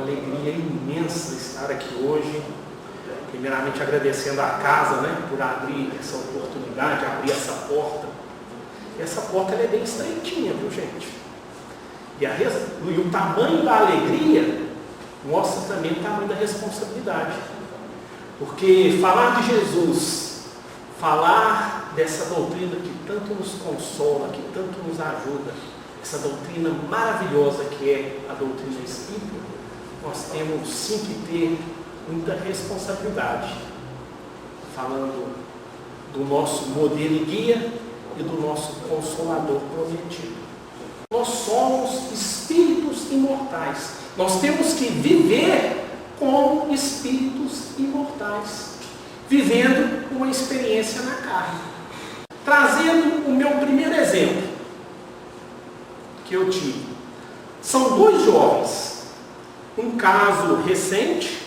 uma alegria imensa estar aqui hoje. Primeiramente agradecendo à casa, por abrir essa oportunidade, abrir essa porta. E essa porta ela é bem estreitinha, viu, gente? E o tamanho da alegria mostra também o tamanho da responsabilidade. Porque falar de Jesus, falar dessa doutrina que tanto nos consola, que tanto nos ajuda, essa doutrina maravilhosa que é a doutrina espírita, nós temos sim que ter muita responsabilidade, falando do nosso modelo e guia e do nosso Consolador prometido. Nós somos espíritos imortais. Nós temos que viver como espíritos imortais, vivendo uma experiência na carne. Trazendo o meu primeiro exemplo que eu tive. São dois jovens, um caso recente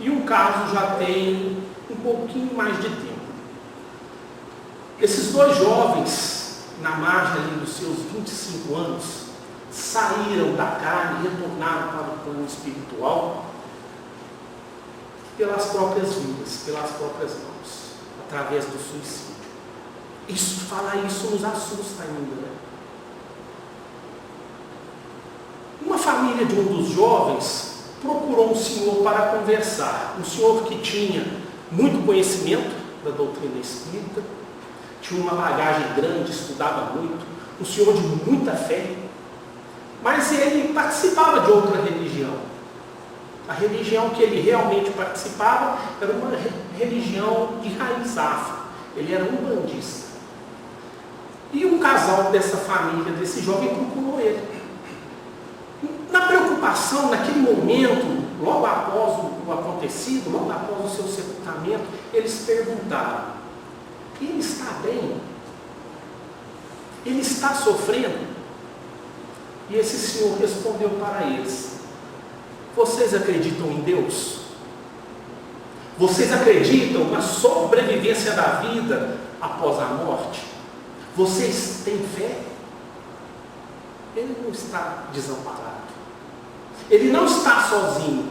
e um caso já tem um pouquinho mais de tempo. Esses dois jovens, na margem ali dos seus 25 anos, saíram da carne e retornaram para o plano espiritual pelas próprias vidas, pelas próprias mãos, através do suicídio. Falar isso nos assusta ainda, Uma família de um dos jovens procurou um senhor para conversar. Um senhor que tinha muito conhecimento da doutrina espírita, tinha uma bagagem grande, estudava muito, um senhor de muita fé, mas ele participava de outra religião. A religião que ele realmente participava era uma religião de raiz afro. Ele era umbandista. E um casal dessa família, desse jovem, procurou ele. Na preocupação, naquele momento, logo após o acontecido, logo após o seu sepultamento, eles perguntaram: ele está bem? Ele está sofrendo? E esse senhor respondeu para eles: vocês acreditam em Deus? Vocês acreditam na sobrevivência da vida após a morte? Vocês têm fé? Ele não está desamparado. Ele não está sozinho.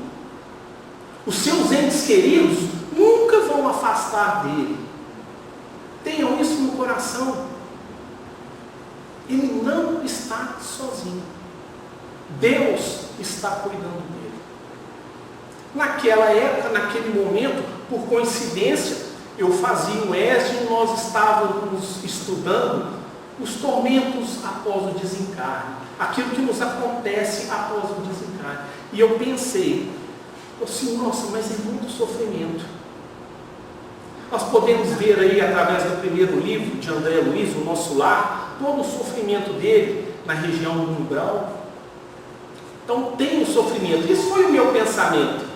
Os seus entes queridos nunca vão afastar dele. Tenham isso no coração. Ele não está sozinho. Deus está cuidando dele. Naquela época, naquele momento, por coincidência, eu fazia o ESD e nós estávamos estudando os tormentos após o desencarne, aquilo que nos acontece após o desencarne. E eu pensei, assim, nossa, mas é muito sofrimento. Nós podemos ver aí, através do primeiro livro de André Luiz, O Nosso Lar, todo o sofrimento dele na região do umbral. Então tem o sofrimento. Isso foi o meu pensamento.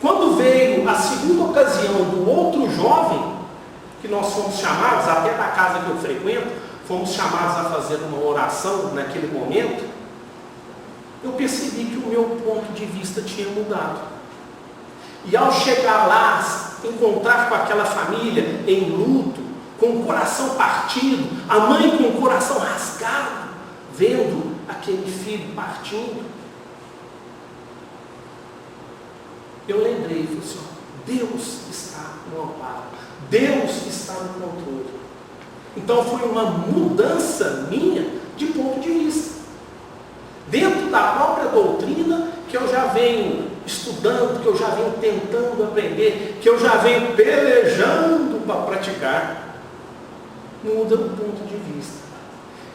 Quando veio a segunda ocasião do outro jovem, que nós fomos chamados, até da casa que eu frequento, fomos chamados a fazer uma oração naquele momento, eu percebi que o meu ponto de vista tinha mudado. E ao chegar lá, encontrar com aquela família em luto, com o coração partido, a mãe com o coração rasgado, vendo aquele filho partindo, eu lembrei, falei assim: Deus está no amparo, Deus está no controle. Então foi uma mudança minha de ponto de vista. Dentro da própria doutrina que eu já venho estudando, que eu já venho tentando aprender, que eu já venho pelejando para praticar, muda o ponto de vista.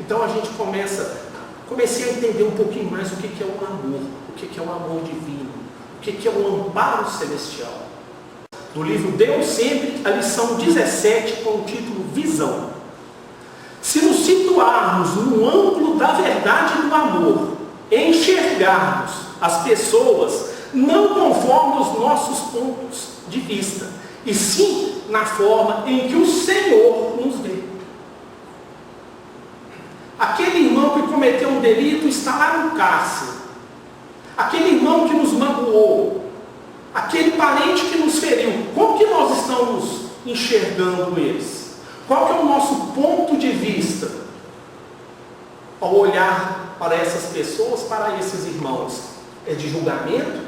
Então a gente comecei a entender um pouquinho mais o que é o amor, o que é o amor divino, o que é o amparo celestial. Do livro Deus Sempre, a lição 17, com o título Visão. Se nos situarmos no ângulo da verdade e do amor, enxergarmos as pessoas não conforme os nossos pontos de vista, e sim na forma em que o Senhor nos vê. Aquele irmão que cometeu um delito está lá no cárcere. Aquele irmão que nos magoou, aquele parente que nos feriu, como que nós estamos enxergando eles? Qual que é o nosso ponto de vista ao olhar para essas pessoas, para esses irmãos? É de julgamento?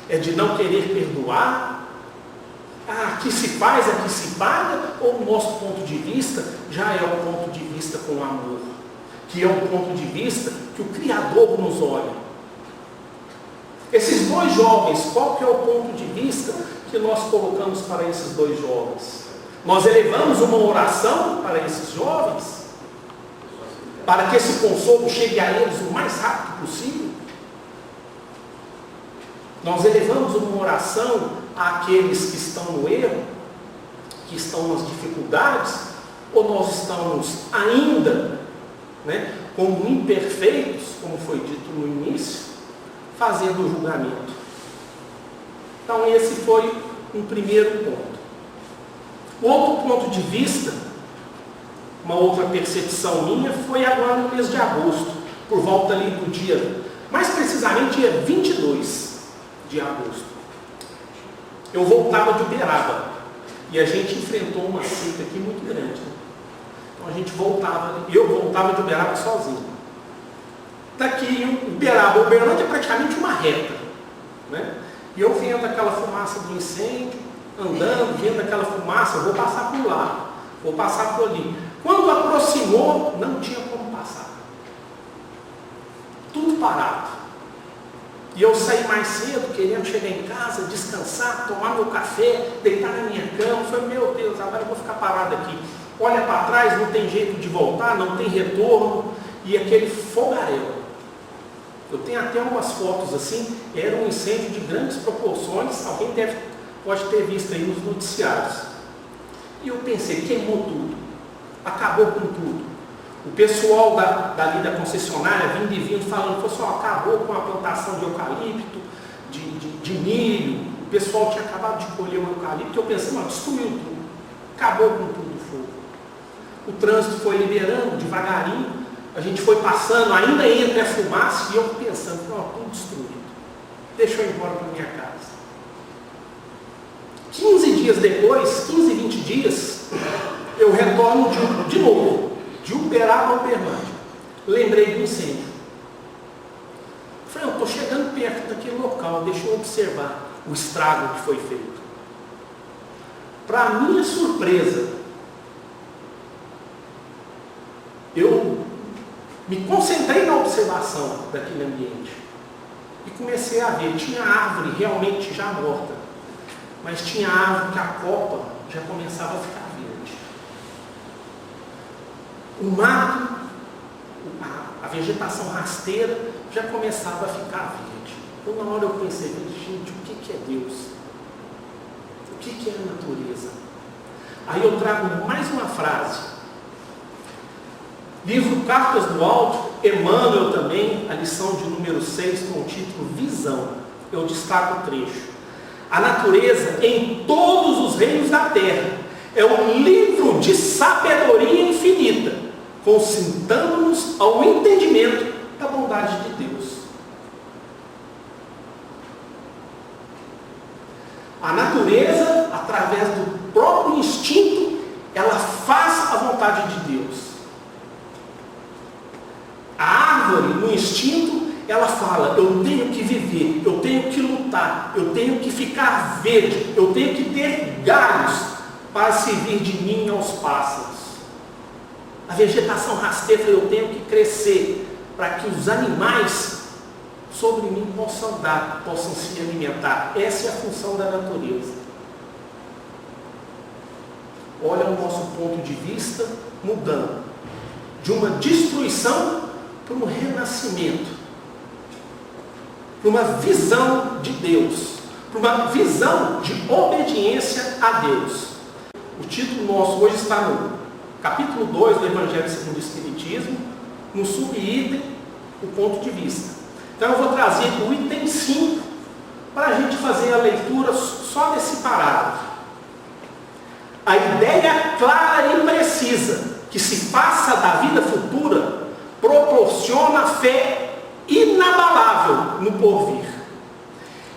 É de não querer perdoar? Aqui se faz, aqui se paga? Ou o nosso ponto de vista já é o ponto de vista com amor? Que é o ponto de vista que o Criador nos olha. Esses dois jovens, qual que é o ponto de vista que nós colocamos para esses dois jovens? Nós elevamos uma oração para esses jovens, para que esse consolo chegue a eles o mais rápido possível. Nós elevamos uma oração àqueles que estão no erro, que estão nas dificuldades, ou nós estamos ainda, como imperfeitos, como foi dito no início, fazendo o julgamento. Então esse foi um primeiro ponto. O outro ponto de vista, uma outra percepção minha, foi agora no mês de agosto, por volta ali do dia, mais precisamente dia 22 de agosto. Eu voltava de Uberaba, e a gente enfrentou uma seca aqui muito grande. Então a gente voltava, eu voltava de Uberaba sozinho. Daqui, Uberlândia é praticamente uma reta, E eu vendo aquela fumaça do incêndio, andando, vendo aquela fumaça, eu vou passar por lá, vou passar por ali. Quando aproximou, não tinha como passar. Tudo parado. E eu saí mais cedo, querendo chegar em casa, descansar, tomar meu café, deitar na minha cama. Falei, meu Deus, agora eu vou ficar parado aqui. Olha para trás, não tem jeito de voltar, não tem retorno. E aquele fogaréu. Eu tenho até umas fotos assim, era um incêndio de grandes proporções, alguém pode ter visto aí nos noticiários. E eu pensei, queimou tudo, acabou com tudo. O pessoal dali da concessionária vindo falando, pessoal, acabou com a plantação de eucalipto, de milho, o pessoal tinha acabado de colher o eucalipto, eu pensei, não, destruiu tudo, acabou com tudo o fogo. O trânsito foi liberando devagarinho, a gente foi passando, ainda entre a fumaça, e eu pensando, não, tudo destruído. Deixa eu ir embora para minha casa. 15 dias depois, 15, 20 dias, eu retorno de novo, de Uberaba a Uberlândia. Lembrei do incêndio. Falei, eu estou chegando perto daquele local, deixa eu observar o estrago que foi feito. Para minha surpresa, eu me concentrei na observação daquele ambiente e comecei a ver, tinha árvore realmente já morta, mas tinha árvore que a copa já começava a ficar verde. O mato, a vegetação rasteira já começava a ficar verde. Então na hora eu pensei, gente, o que é Deus? O que é a natureza? Aí eu trago mais uma frase. Livro Cartas do Alto, Emmanuel também, a lição de número 6, com o título Visão. Eu destaco o trecho. A natureza em todos os reinos da terra é um livro de sabedoria infinita, concitando-nos ao entendimento da bondade de Deus. A natureza, através do próprio instinto, ela faz a vontade de Deus. A árvore, no instinto, ela fala, eu tenho que viver, eu tenho que lutar, eu tenho que ficar verde, eu tenho que ter galhos para servir de ninho aos pássaros. A vegetação rasteira, eu tenho que crescer para que os animais sobre mim possam dar, possam se alimentar. Essa é a função da natureza. Olha o nosso ponto de vista mudando de uma destruição para um renascimento, para uma visão de Deus, para uma visão de obediência a Deus. O título nosso hoje está no capítulo 2 do Evangelho segundo o Espiritismo, no subitem, o ponto de vista. Então eu vou trazer o item 5 para a gente fazer a leitura só desse parágrafo. A ideia clara e precisa que se passa da vida futura proporciona fé inabalável no porvir,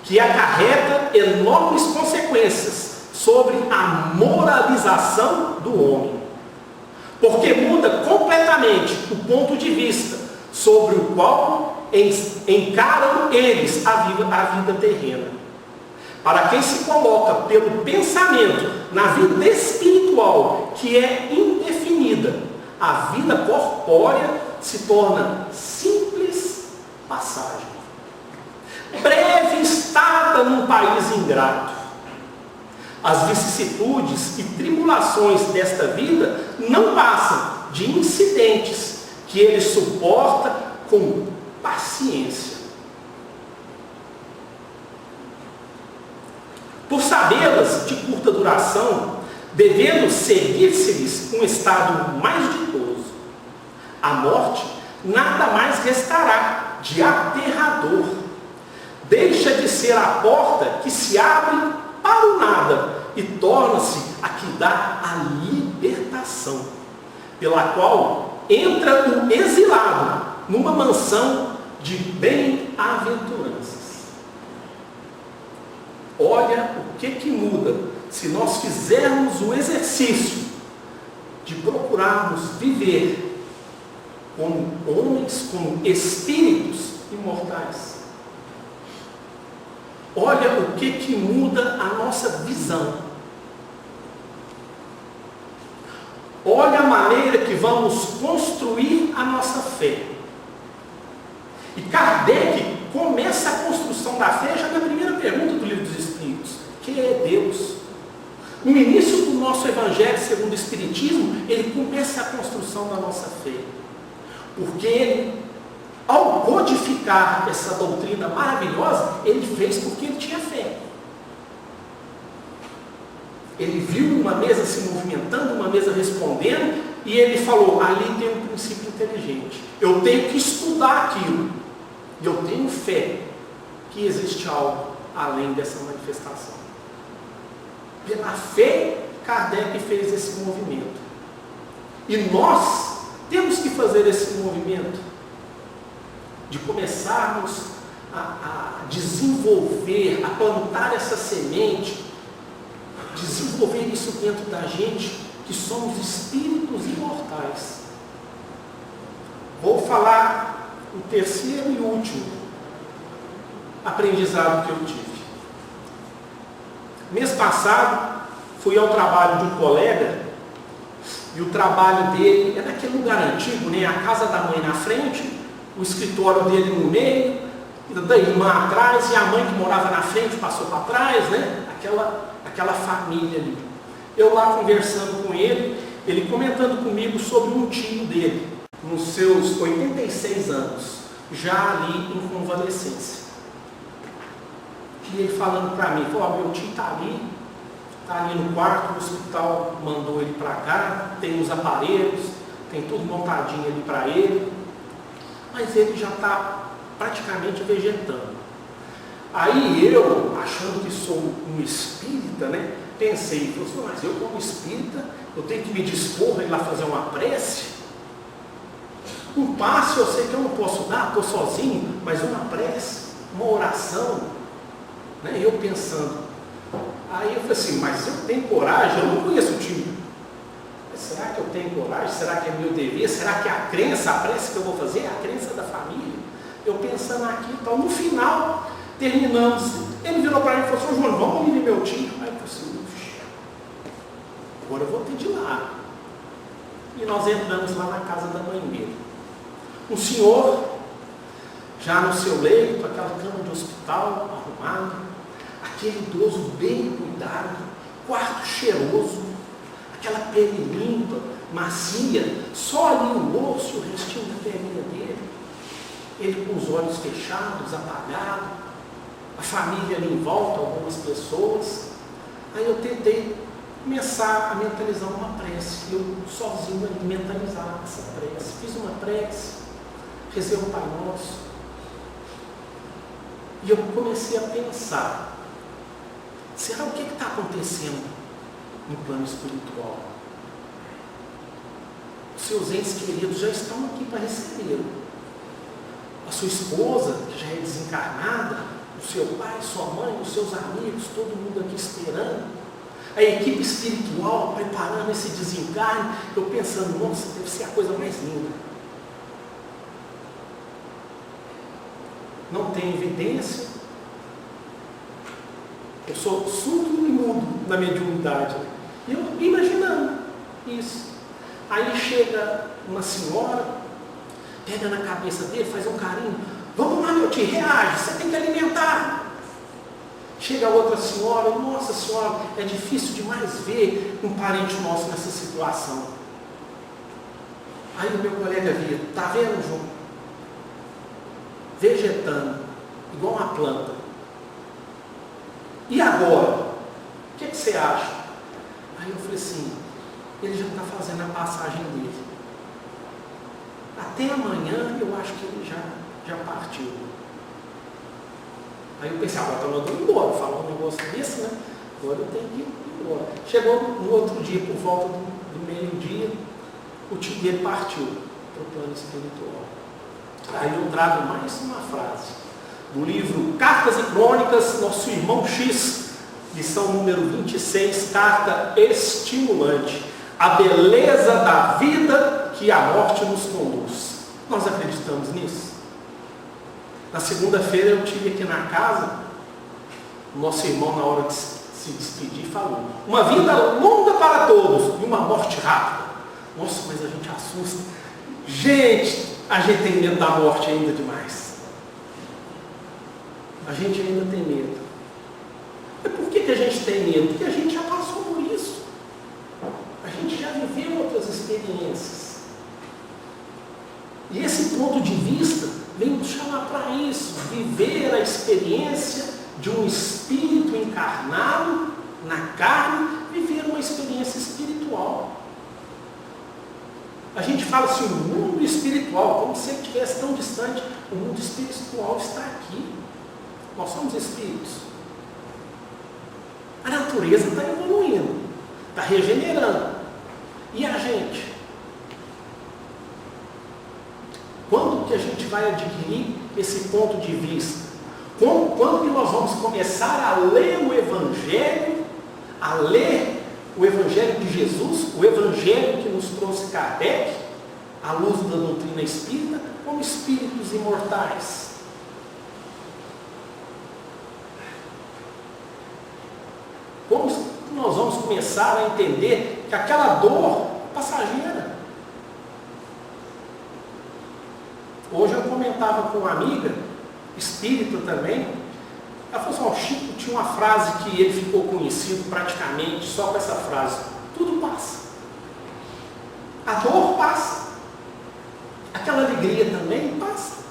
que acarreta enormes consequências sobre a moralização do homem, porque muda completamente o ponto de vista sobre o qual encaram eles a vida terrena. Para quem se coloca pelo pensamento na vida espiritual, que é indefinida, a vida corpórea se torna simples passagem. Breve estada num país ingrato. As vicissitudes e tribulações desta vida não passam de incidentes que ele suporta com paciência. Por sabê-las de curta duração, devendo seguir-se-lhes um estado mais ditoso, a morte nada mais restará de aterrador. Deixa de ser a porta que se abre para o nada e torna-se a que dá a libertação, pela qual entra o exilado numa mansão de bem-aventuranças. Olha o que muda se nós fizermos o exercício de procurarmos viver como homens, como espíritos imortais. Olha o que muda a nossa visão. Olha a maneira que vamos construir a nossa fé. E Kardec começa a construção da fé já na primeira pergunta do Livro dos Espíritos: quem é Deus? No início do nosso Evangelho segundo o Espiritismo, ele começa a construção da nossa fé. Porque ele, ao codificar essa doutrina maravilhosa, ele fez porque ele tinha fé. Ele viu uma mesa se movimentando, uma mesa respondendo, e ele falou: ali tem um princípio inteligente. Eu tenho que estudar aquilo. E eu tenho fé que existe algo além dessa manifestação. Pela fé, Kardec fez esse movimento. E nós temos que fazer esse movimento de começarmos a desenvolver, a plantar essa semente, desenvolver isso dentro da gente, que somos espíritos imortais. Vou falar o terceiro e último aprendizado que eu tive. Mês passado, fui ao trabalho de um colega, e o trabalho dele é naquele lugar antigo, né? A casa da mãe na frente, o escritório dele no meio, da irmã atrás, e a mãe que morava na frente passou para trás, né? Aquela família ali. Eu lá conversando com ele, ele comentando comigo sobre um tio dele, nos seus 86 anos, já ali em convalescência. E ele falando para mim, falou: meu tio está ali no quarto, o hospital mandou ele para cá, tem os aparelhos, tem tudo montadinho ali para ele, mas ele já está praticamente vegetando. Aí eu, achando que sou um espírita, né, pensei, mas eu como espírita, eu tenho que me dispor a ir lá fazer uma prece? Um passe eu sei que eu não posso dar, estou sozinho, mas uma prece, uma oração, né? Eu pensando. Aí eu falei assim, mas eu tenho coragem? Eu não conheço o tio. Será que eu tenho coragem? Será que é meu dever? Será que a crença, a prece que eu vou fazer é a crença da família? Eu pensando aqui, então no final, terminamos. Ele virou para mim e falou assim: João, vamos ali meu tio. Aí eu falei assim, agora eu vou ter de ir lá. E nós entramos lá na casa da mãe dele. Um senhor, já no seu leito, aquela cama de hospital arrumada, aquele idoso bem cuidado, quarto cheiroso, aquela pele limpa, macia, só ali o osso e o restinho da perninha dele, ele com os olhos fechados, apagado, a família ali em volta, algumas pessoas. Aí eu tentei começar a mentalizar uma prece, eu sozinho ali mentalizar essa prece, fiz uma prece, rezei o Pai Nosso, e eu comecei a pensar, será o que está acontecendo no plano espiritual? Os seus entes queridos já estão aqui para recebê-lo. A sua esposa, que já é desencarnada, o seu pai, sua mãe, os seus amigos, todo mundo aqui esperando. A equipe espiritual preparando esse desencarne. Eu pensando, nossa, deve ser a coisa mais linda. não tem evidência. Eu sou surdo e mudo na mediunidade. E eu imaginando isso. Aí chega uma senhora, pega na cabeça dele, faz um carinho. Vamos lá, meu tio, reage, você tem que alimentar. Chega outra senhora, nossa senhora, é difícil demais ver um parente nosso nessa situação. Aí o meu colega via, tá vendo, João? Vegetando, igual uma planta. E agora? O que você acha? Aí eu falei assim, ele já está fazendo a passagem dele. Até amanhã eu acho que ele já partiu. Aí eu pensei, agora está mandando embora, falar um negócio desse, né? Agora eu tenho que ir embora. Chegou no outro dia, por volta do meio-dia, o tio dele partiu para o plano espiritual. Aí eu trago mais uma frase do livro Cartas e Crônicas, nosso irmão X, lição número 26, carta estimulante. A beleza da vida que a morte nos conduz. Nós acreditamos nisso? Na segunda-feira eu tive aqui na casa, o nosso irmão, na hora de se despedir, falou: uma vida longa para todos e uma morte rápida. Nossa, mas a gente assusta. Gente, a gente tem medo da morte ainda demais. A gente ainda tem medo. E por que a gente tem medo? Porque a gente já passou por isso. A gente já viveu outras experiências. E esse ponto de vista vem nos chamar para isso, viver a experiência de um espírito encarnado na carne, viver uma experiência espiritual. A gente fala assim, o mundo espiritual, como se ele estivesse tão distante. O mundo espiritual está aqui. Nós somos espíritos. A natureza está evoluindo, está regenerando. E a gente? Quando que a gente vai adquirir esse ponto de vista? Quando que nós vamos começar a ler o Evangelho, a ler o Evangelho de Jesus, o Evangelho que nos trouxe Kardec, à luz da doutrina espírita, como espíritos imortais? Como nós vamos começar a entender que aquela dor é passageira? Hoje eu comentava com uma amiga, espírita também, ela falou assim, o Chico tinha uma frase que ele ficou conhecido praticamente só com essa frase: tudo passa. A dor passa. Aquela alegria também passa.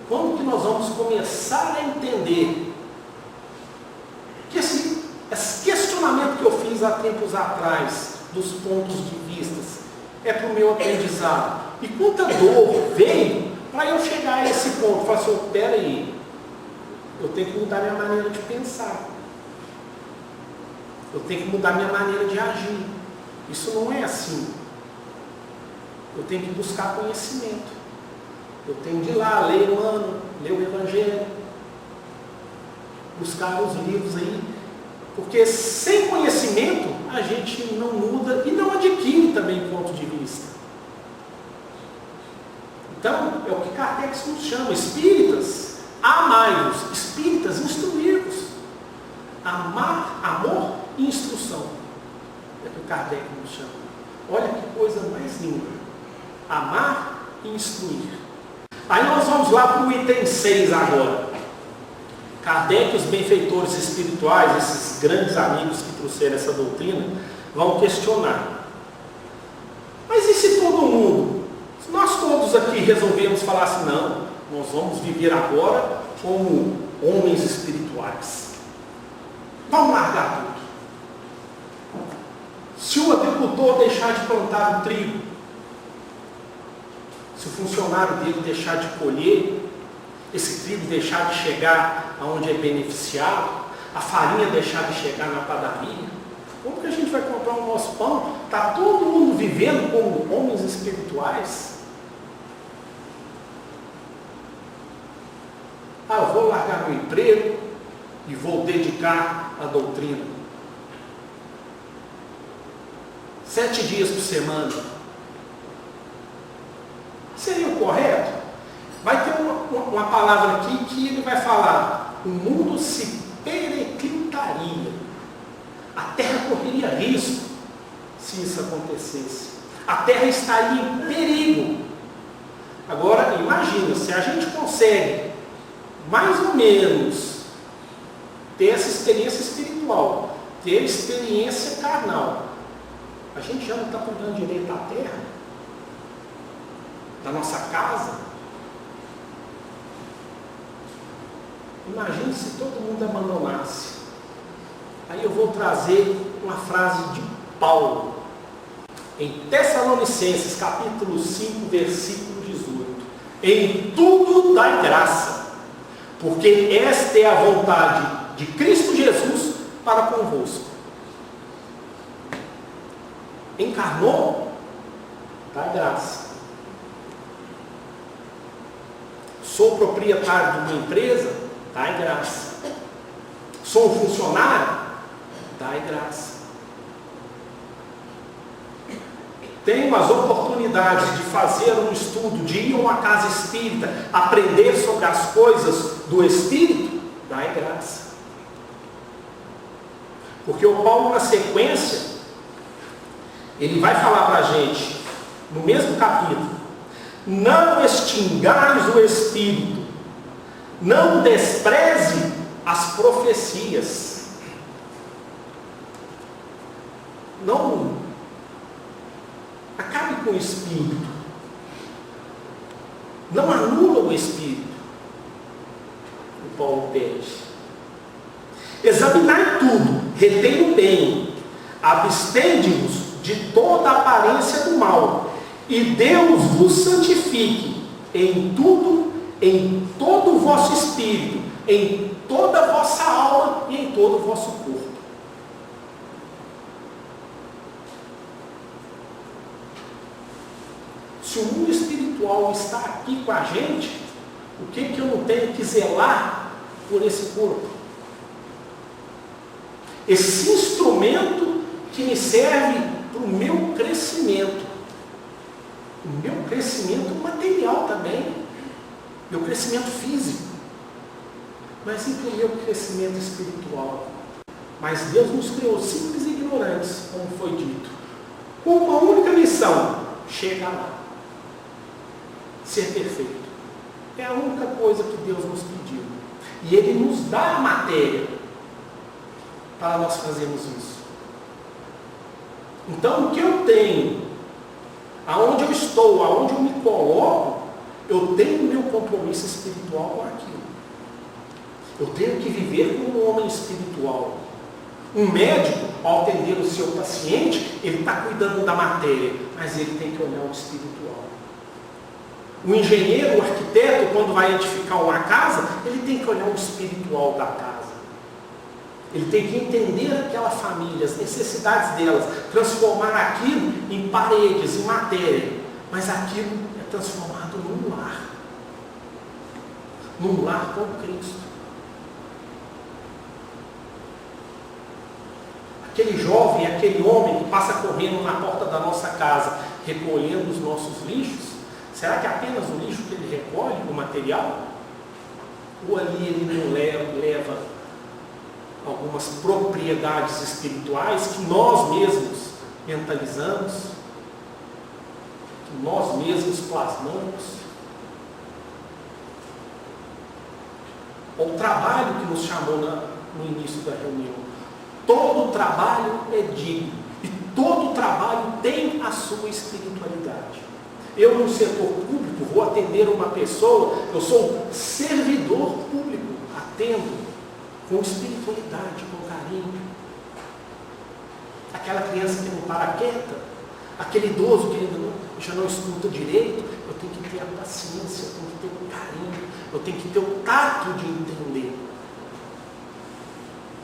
Quando que nós vamos começar a entender que esse questionamento que eu fiz há tempos atrás, dos pontos de vista, é para o meu aprendizado? E quanta dor veio para eu chegar a esse ponto? Falar assim, espera aí, eu tenho que mudar minha maneira de pensar. Eu tenho que mudar minha maneira de agir. Isso não é assim. Eu tenho que buscar conhecimento. Eu tenho de ir lá, ler o ano, ler o Evangelho, buscar os livros aí, porque sem conhecimento a gente não muda e não adquire também ponto de vista. Então, é o que Kardec nos chama, espíritas, amai-vos, espíritas, instruí-vos. Amar, amor e instrução. É o que Kardec nos chama. Olha que coisa mais linda. Amar e instruir. Aí nós vamos lá para o item 6 agora. Kardec e os benfeitores espirituais, esses grandes amigos que trouxeram essa doutrina, vão questionar. Mas e se todo mundo, se nós todos aqui resolvemos falar assim, não, nós vamos viver agora como homens espirituais. Vamos largar tudo. Se o agricultor deixar de plantar o trigo, se o funcionário dele deixar de colher, esse trigo deixar de chegar aonde é beneficiado, a farinha deixar de chegar na padaria, como que a gente vai comprar o nosso pão? Está todo mundo vivendo como homens espirituais? Eu vou largar meu emprego e vou dedicar à doutrina. 7 dias por semana. Seria o correto? Vai ter uma palavra aqui que ele vai falar: o mundo se periclitaria. A terra correria risco se isso acontecesse. A terra estaria em perigo. Agora, imagina, se a gente consegue, mais ou menos, ter essa experiência espiritual, ter experiência carnal, a gente já não está cuidando direito da terra, da nossa casa. Imagine se todo mundo abandonasse. Aí eu vou trazer uma frase de Paulo, em Tessalonicenses, capítulo 5, versículo 18. Em tudo dai graça, porque esta é a vontade de Cristo Jesus para convosco. Encarnou? Dai graça. Sou proprietário de uma empresa? Dai graça. Sou um funcionário? Dai graça. Tenho as oportunidades de fazer um estudo, de ir a uma casa espírita, aprender sobre as coisas do Espírito? Dai graça. Porque o Paulo, na sequência, ele vai falar para a gente, no mesmo capítulo: não extingais o Espírito, não despreze as profecias. Não acabe com o Espírito. Não anula o Espírito. O Paulo pede. Examinai tudo, retém o bem, abstende-vos de toda aparência do mal, e Deus vos santifique em tudo, em todo o vosso espírito, em toda a vossa alma e em todo o vosso corpo. Se o mundo espiritual está aqui com a gente, o que eu não tenho que zelar por esse corpo? Esse instrumento que me serve para o meu crescimento. O meu crescimento material também. Meu crescimento físico. Mas e para o meu crescimento espiritual? Mas Deus nos criou simples e ignorantes, como foi dito, com uma única missão: chegar lá. Ser perfeito. É a única coisa que Deus nos pediu. E Ele nos dá a matéria para nós fazermos isso. Então, o que eu tenho, aonde eu estou, aonde eu me coloco, eu tenho o meu compromisso espiritual com aquilo. Eu tenho que viver como um homem espiritual. Um médico, ao atender o seu paciente, ele está cuidando da matéria, mas ele tem que olhar o espiritual. O engenheiro, o arquiteto, quando vai edificar uma casa, ele tem que olhar o espiritual da casa. Ele tem que entender aquela família, as necessidades delas, transformar aquilo em paredes, em matéria. Mas aquilo é transformado num lar. Num lar com Cristo. Aquele jovem, aquele homem que passa correndo na porta da nossa casa, recolhendo os nossos lixos, será que é apenas o lixo que ele recolhe, o material? Ou ali ele não leva algumas propriedades espirituais que nós mesmos mentalizamos, que nós mesmos plasmamos? O trabalho que nos chamou no início da reunião. Todo trabalho é digno e todo trabalho tem a sua espiritualidade. Eu, no setor público, vou atender uma pessoa, eu sou um servidor público, atendo com espiritualidade, com carinho. Aquela criança que não para quieta, aquele idoso que ainda já não escuta direito, eu tenho que ter a paciência, eu tenho que ter o carinho, eu tenho que ter o tato de entender.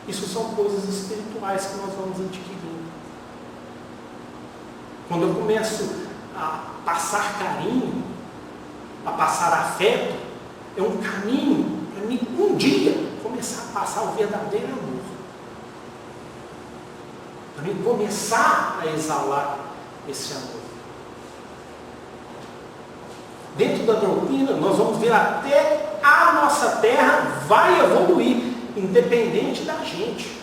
Isso são coisas espirituais que nós vamos adquirindo. Quando eu começo a passar carinho, a passar afeto, é um caminho para mim um dia começar a passar o verdadeiro amor. Para mim começar a exalar esse amor. dentro da doutrina, nós vamos ver até a nossa terra vai evoluir, independente da gente.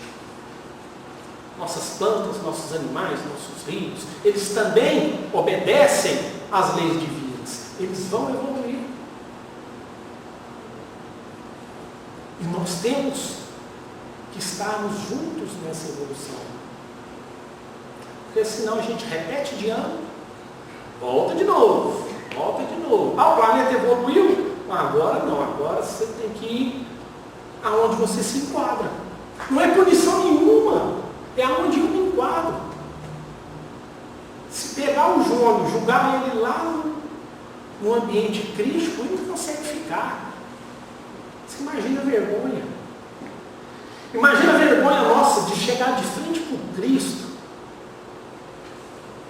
Nossas plantas, nossos animais, nossos rios, eles também obedecem às leis divinas. Eles vão evoluir. E nós temos que estarmos juntos nessa evolução. Porque senão a gente repete de ano, volta de novo. Ah, o planeta evoluiu? Agora não, agora você tem que ir aonde você se enquadra. Não é punição nenhuma, é aonde eu me enquadro. Se pegar o Jônio, julgar ele lá no ambiente crítico, ele não consegue ficar. Você imagina a vergonha. Imagina a vergonha nossa de chegar de frente para o Cristo.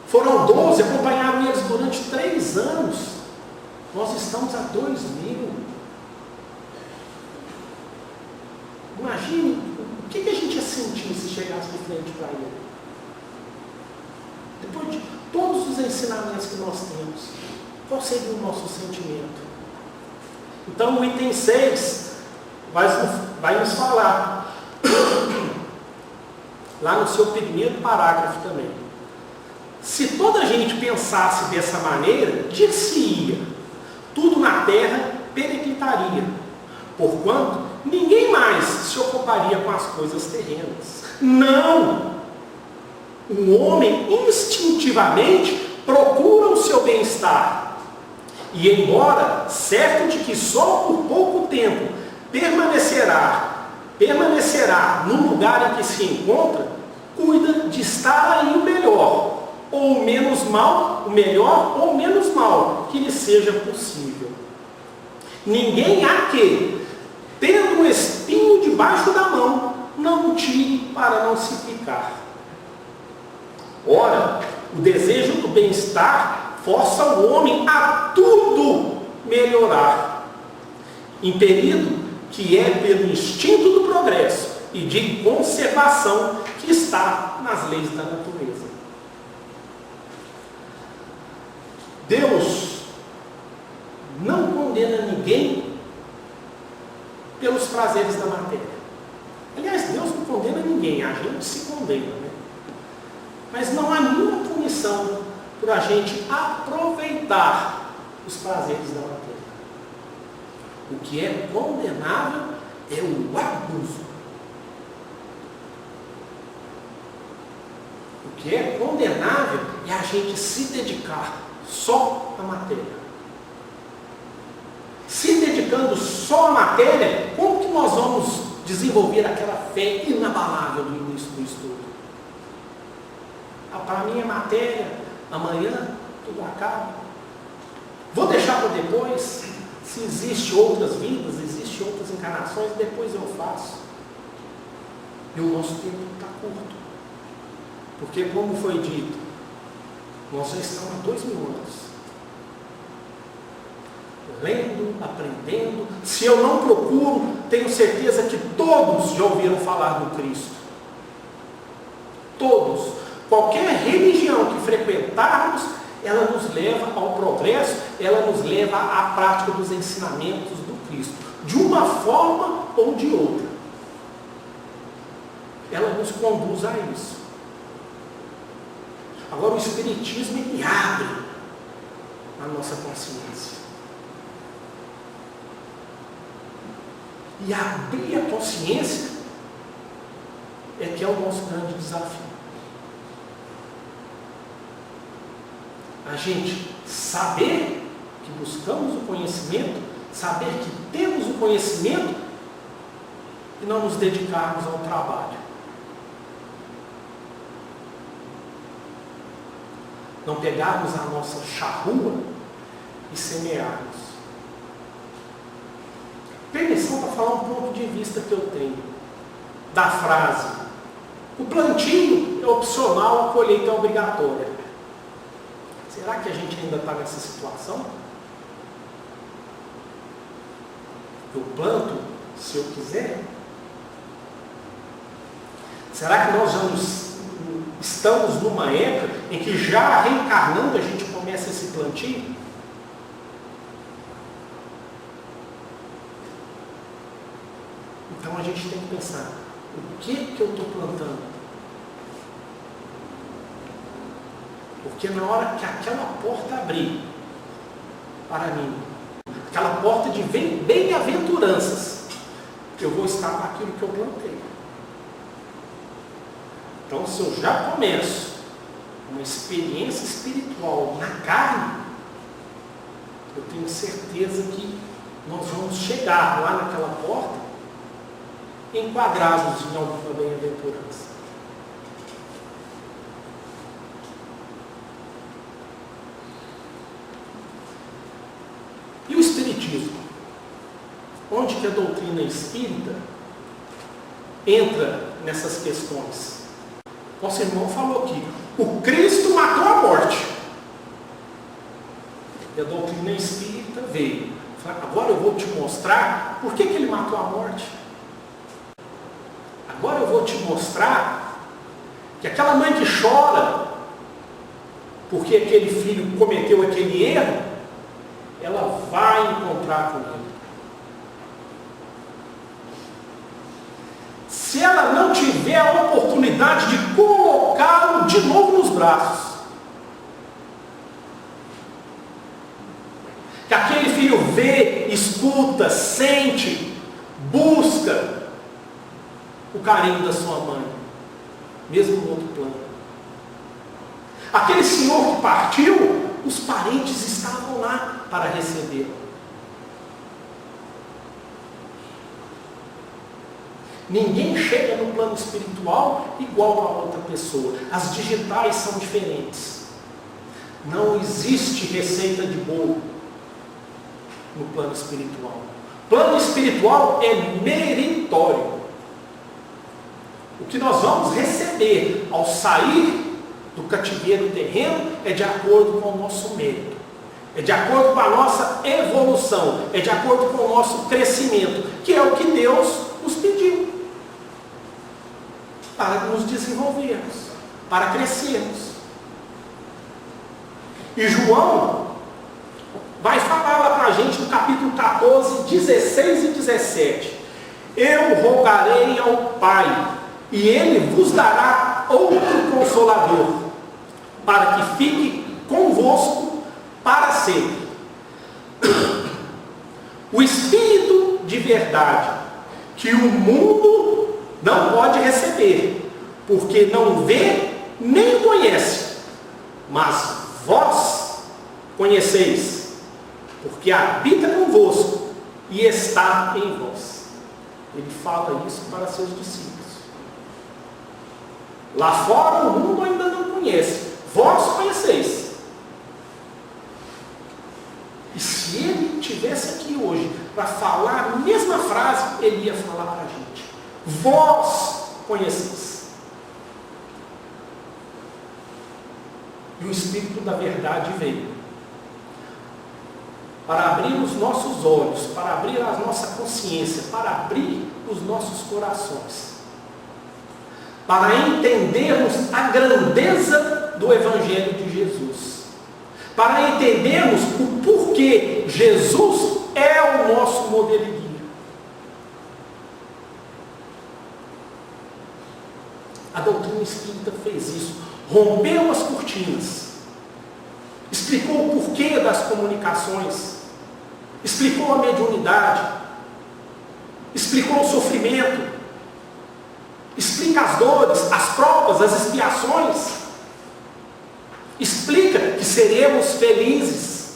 Foram 12, acompanharam eles durante 3 anos. Nós estamos a 2000. Imagine o que a gente ia sentir se chegasse de frente para ele. Depois de todos os ensinamentos que nós temos, qual seria o nosso sentimento? Então o item 6 vai nos falar, lá no seu primeiro parágrafo também. Se toda a gente pensasse dessa maneira, dir-se-ia, tudo na terra periclitaria, porquanto ninguém mais se ocuparia com as coisas terrenas. Não! O homem instintivamente procura o seu bem-estar. E embora certo de que só por pouco tempo permanecerá no lugar em que se encontra, cuida de estar aí o melhor, ou menos mal, o melhor ou menos mal que lhe seja possível. Ninguém há que, tendo um espinho debaixo da mão, não o tire para não se picar. Ora, o desejo do bem-estar força o homem a tudo melhorar, impelido que é pelo instinto do progresso e de conservação que está nas leis da natureza. Deus não condena ninguém pelos prazeres da matéria. Aliás, Deus não condena ninguém, a gente se condena, né? Mas não há nenhuma punição por a gente aproveitar os prazeres da matéria. O que é condenável é o abuso. O que é condenável é a gente se dedicar só à matéria. Se dedicando só à matéria, como que nós vamos desenvolver aquela fé inabalável do início do estudo? Para mim é matéria, amanhã tudo acaba. Vou deixar para depois. Se existem outras vidas, existem outras encarnações, depois eu faço. E o nosso tempo está curto. Porque, como foi dito, nós já estamos há 2000 anos. Lendo, aprendendo. Se eu não procuro, tenho certeza que todos já ouviram falar do Cristo. Todos. Qualquer religião que frequentarmos, ela nos leva ao progresso, ela nos leva à prática dos ensinamentos do Cristo, de uma forma ou de outra. Ela nos conduz a isso. Agora o Espiritismo, ele abre a nossa consciência. E abrir a consciência é que é o nosso grande desafio. A gente saber que buscamos o conhecimento, saber que temos o conhecimento e não nos dedicarmos ao trabalho. Não pegarmos a nossa charrua e semearmos. Permissão para falar um ponto de vista que eu tenho da frase: o plantio é opcional, a colheita é obrigatória. Será que a gente ainda está nessa situação? Eu planto se eu quiser? Será que nós estamos numa época em que já reencarnando a gente começa esse plantio? Então a gente tem que pensar, o que eu estou plantando? Porque na hora que aquela porta abrir para mim, aquela porta de bem-aventuranças, eu vou estar com aquilo que eu plantei. Então, se eu já começo uma experiência espiritual na carne, eu tenho certeza que nós vamos chegar lá naquela porta enquadrados em alguma bem-aventurança. E o Espiritismo? Onde que a doutrina espírita entra nessas questões? Nosso irmão falou aqui, o Cristo matou a morte. E a doutrina espírita veio. Agora eu vou te mostrar por que ele matou a morte. Agora eu vou te mostrar que aquela mãe que chora porque aquele filho cometeu aquele erro, ela vai encontrar com ele. Se ela não tiver a oportunidade de colocá-lo de novo nos braços, que aquele filho vê, escuta, sente, busca o carinho da sua mãe, mesmo no outro plano. Aquele senhor que partiu, os parentes estavam lá para recebê-lo. Ninguém chega no plano espiritual igual a outra pessoa. As digitais são diferentes. Não existe receita de bolo no plano espiritual. Plano espiritual é meritório. O que nós vamos receber ao sair do cativeiro terreno é de acordo com o nosso mérito. É de acordo com a nossa evolução. É de acordo com o nosso crescimento. Que é o que Deus nos pediu. Para nos desenvolvermos, para crescermos. E João vai falar lá para a gente no capítulo 14, 16 e 17. Eu rogarei ao Pai, e Ele vos dará outro Consolador, para que fique convosco para sempre. O Espírito de verdade, que o mundo não pode receber, porque não vê nem conhece, mas vós conheceis, porque habita convosco e está em vós. Ele fala isso para seus discípulos. Lá fora o mundo ainda não conhece, vós conheceis. E se ele estivesse aqui hoje para falar a mesma frase, ele ia falar para a gente. Vós conheceis. E o Espírito da verdade veio para abrir os nossos olhos, para abrir a nossa consciência, para abrir os nossos corações, para entendermos a grandeza do Evangelho de Jesus, para entendermos o porquê Jesus é o nosso modelo de guia. A doutrina espírita fez isso, rompeu as cortinas, explicou o porquê das comunicações, explicou a mediunidade, explicou o sofrimento, explica as dores, as provas, as expiações, explica que seremos felizes,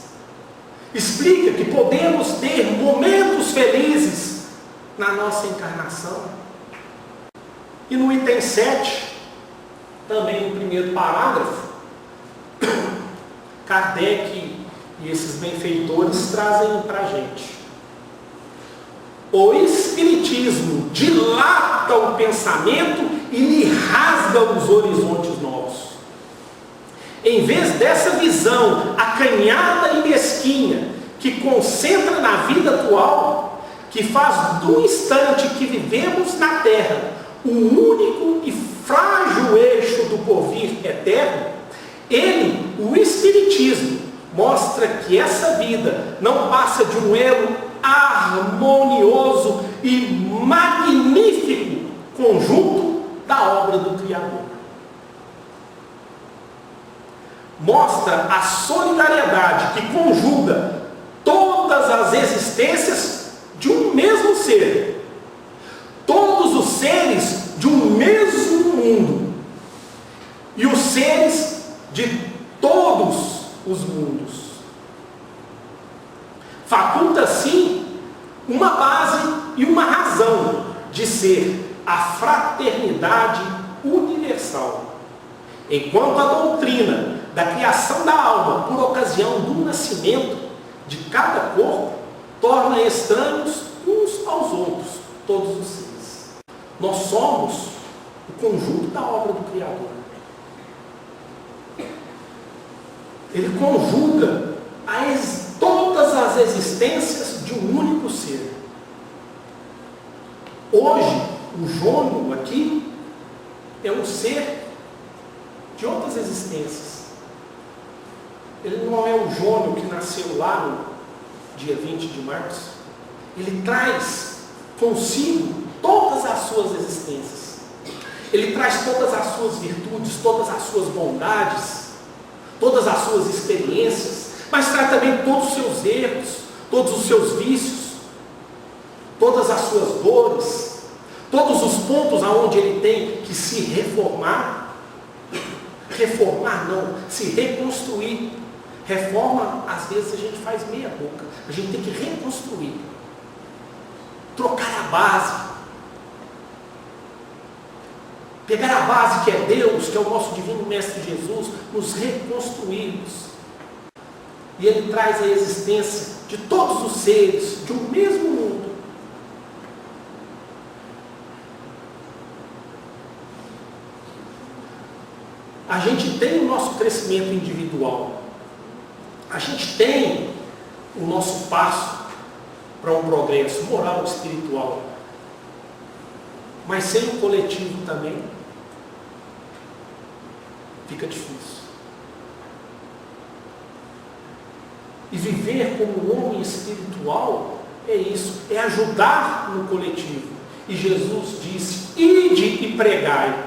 explica que podemos ter momentos felizes na nossa encarnação. E no item 7, também no primeiro parágrafo, Kardec e esses benfeitores trazem para a gente. O Espiritismo dilata o pensamento e lhe rasga os horizontes novos. Em vez dessa visão acanhada e mesquinha, que concentra na vida atual, que faz do instante que vivemos na Terra o único e frágil eixo do porvir eterno, ele, o Espiritismo, mostra que essa vida não passa de um elo harmonioso e magnífico conjunto da obra do Criador. Mostra a solidariedade que conjuga todas as existências de um mesmo ser. Todos os seres de um mesmo mundo. E os seres de todos os mundos. Faculta, sim, uma base e uma razão de ser a fraternidade universal. Enquanto a doutrina da criação da alma por ocasião do nascimento de cada corpo torna estranhos uns aos outros todos os seres. Nós somos o conjunto da obra do Criador. Ele conjuga todas as existências de um único ser. Hoje, o Jônio aqui é um ser de outras existências. Ele não é o Jônio que nasceu lá no dia 20 de março. Ele traz consigo todas as suas existências. Ele traz todas as suas virtudes, todas as suas bondades, todas as suas experiências, mas traz também todos os seus erros, todos os seus vícios, todas as suas dores, todos os pontos aonde ele tem que se reformar. Reformar não, se reconstruir. Reforma, às vezes a gente faz meia boca, a gente tem que reconstruir, trocar a base, pegar a base que é Deus, que é o nosso divino Mestre Jesus, nos reconstruirmos. E Ele traz a existência de todos os seres, de um mesmo mundo. A gente tem o nosso crescimento individual. A gente tem o nosso passo para um progresso moral e espiritual. Mas sem o coletivo também fica difícil. E viver como homem espiritual é isso, é ajudar no coletivo. E Jesus disse: ide e pregai.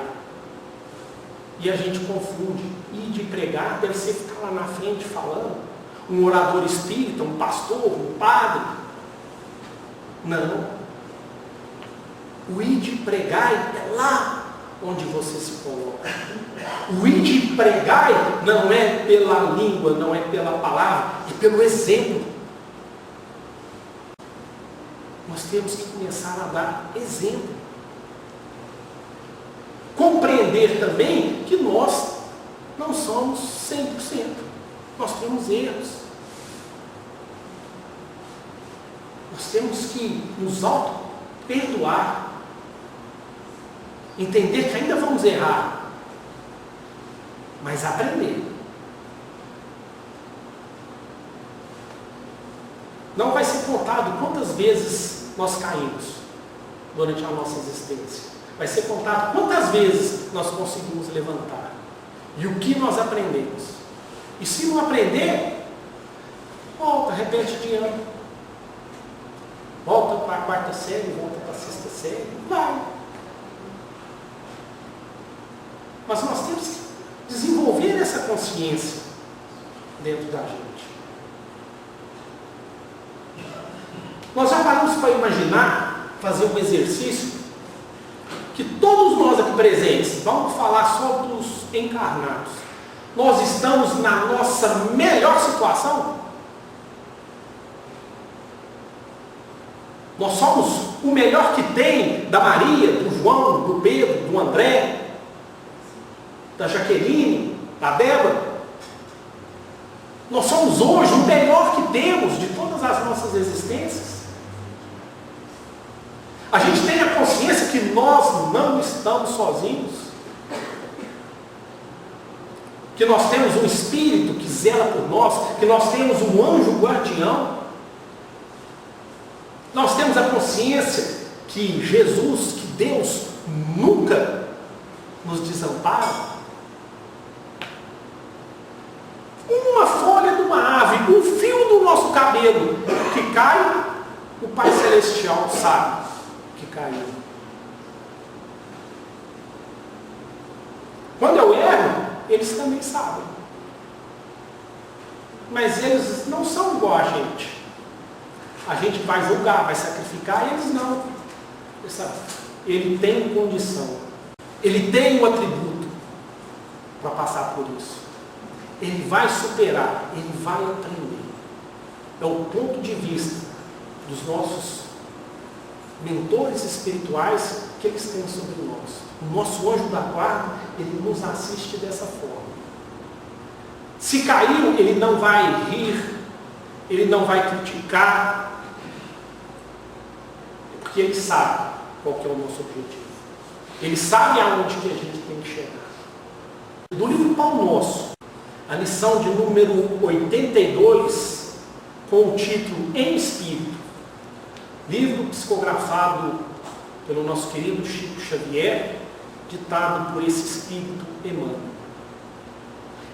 E a gente confunde. Ide e pregar deve ser ficar lá na frente falando. Um orador espírita, um pastor, um padre. Não. O ide e pregai é lá onde você se coloca. O ide e pregai não é pela língua, não é pela palavra, é pelo exemplo. Nós temos que começar a dar exemplo. Compreender também que nós não somos 100%. Nós temos erros. Nós temos que nos auto-perdoar. Entender que ainda vamos errar. Mas aprender. Não vai ser contado quantas vezes nós caímos durante a nossa existência. Vai ser contado quantas vezes nós conseguimos levantar. E o que nós aprendemos. E se não aprender, volta, repete de ano. Volta para a quarta série, volta para a sexta série. Vai. Mas nós temos que desenvolver essa consciência dentro da gente. Nós já paramos para imaginar, fazer um exercício, que todos nós aqui presentes, vamos falar só dos encarnados, nós estamos na nossa melhor situação? Nós somos o melhor que tem da Maria, do João, do Pedro, do André, da Jaqueline, da Débora. Nós somos hoje o melhor que temos de todas as nossas existências. A gente tem a consciência que nós não estamos sozinhos. Que nós temos um Espírito que zela por nós, que nós temos um anjo guardião. Nós temos a consciência que Jesus, que Deus nunca nos desampara. Uma folha de uma ave, um fio do nosso cabelo que cai, o Pai Celestial sabe. que caíram. Quando eu erro, eles também sabem. Mas eles não são igual a gente. A gente vai julgar, vai sacrificar, e eles não. Ele tem condição. Ele tem o atributo para passar por isso. Ele vai superar, ele vai aprender. É o ponto de vista dos nossos mentores espirituais que eles têm sobre nós. O nosso anjo da guarda, ele nos assiste dessa forma. Se caiu, ele não vai rir, ele não vai criticar, porque ele sabe qual que é o nosso objetivo. Ele sabe aonde que a gente tem que chegar. Do livro Pão Nosso, a lição de número 82, com o título Em Espírito, livro psicografado pelo nosso querido Chico Xavier, ditado por esse Espírito Emmanuel.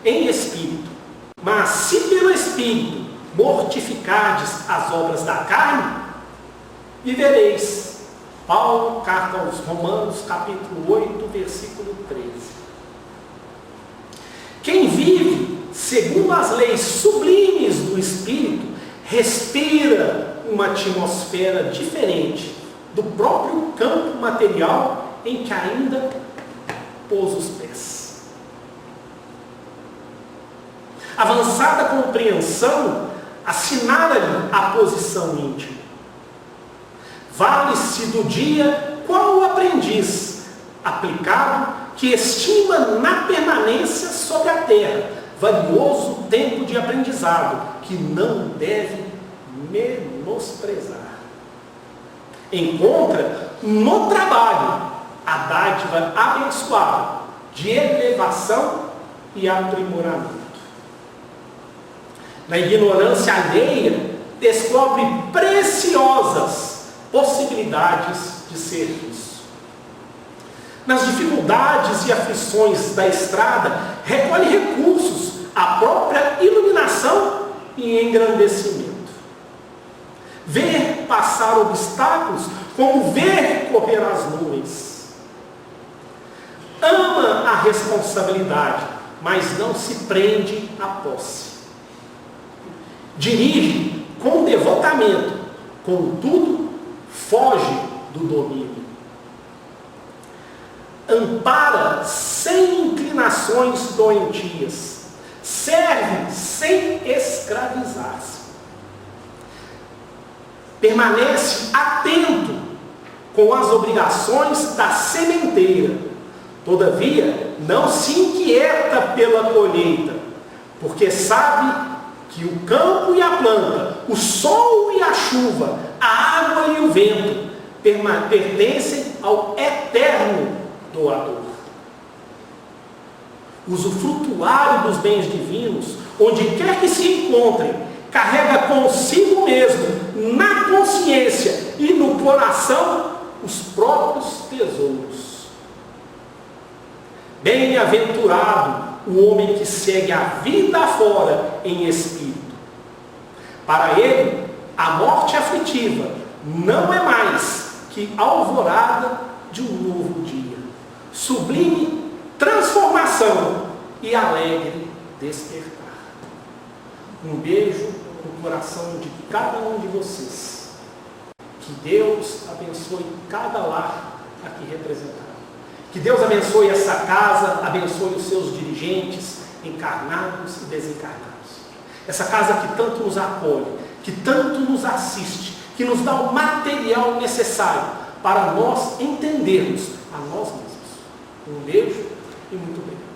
Em Espírito, mas se pelo Espírito mortificardes as obras da carne, vivereis. Paulo, carta aos Romanos, capítulo 8, versículo 13. Quem vive segundo as leis sublimes do Espírito, respira uma atmosfera diferente do próprio campo material em que ainda pôs os pés. Avançada compreensão assinala-lhe a posição íntima. Vale-se do dia qual o aprendiz, aplicado, que estima na permanência sobre a terra, valioso tempo de aprendizado, que não deve menosprezar. Encontra no trabalho a dádiva abençoada de elevação e aprimoramento. Na ignorância alheia, descobre preciosas possibilidades de serviço. Nas dificuldades e aflições da estrada, recolhe recursos, a própria iluminação e engrandecimento. Ver passar obstáculos como ver correr as nuvens. Ama a responsabilidade, mas não se prende à posse. Dirige com devotamento, contudo, foge do domínio. Ampara sem inclinações doentias. Serve sem escravizar-se. Permanece atento com as obrigações da sementeira. Todavia, não se inquieta pela colheita, porque sabe que o campo e a planta, o sol e a chuva, a água e o vento pertencem ao eterno doador. Usufrutuário dos bens divinos, onde quer que se encontre, carrega consigo mesmo, na consciência e no coração, os próprios tesouros. Bem-aventurado o homem que segue a vida fora em espírito. Para ele, a morte aflitiva não é mais que alvorada de um novo dia, sublime transformação e alegre despertar. Um beijo no coração de cada um de vocês. Que Deus abençoe cada lar aqui representado. Que Deus abençoe essa casa, abençoe os seus dirigentes, encarnados e desencarnados. Essa casa que tanto nos acolhe, que tanto nos assiste, que nos dá o material necessário para nós entendermos a nós mesmos. Um beijo e muito obrigado.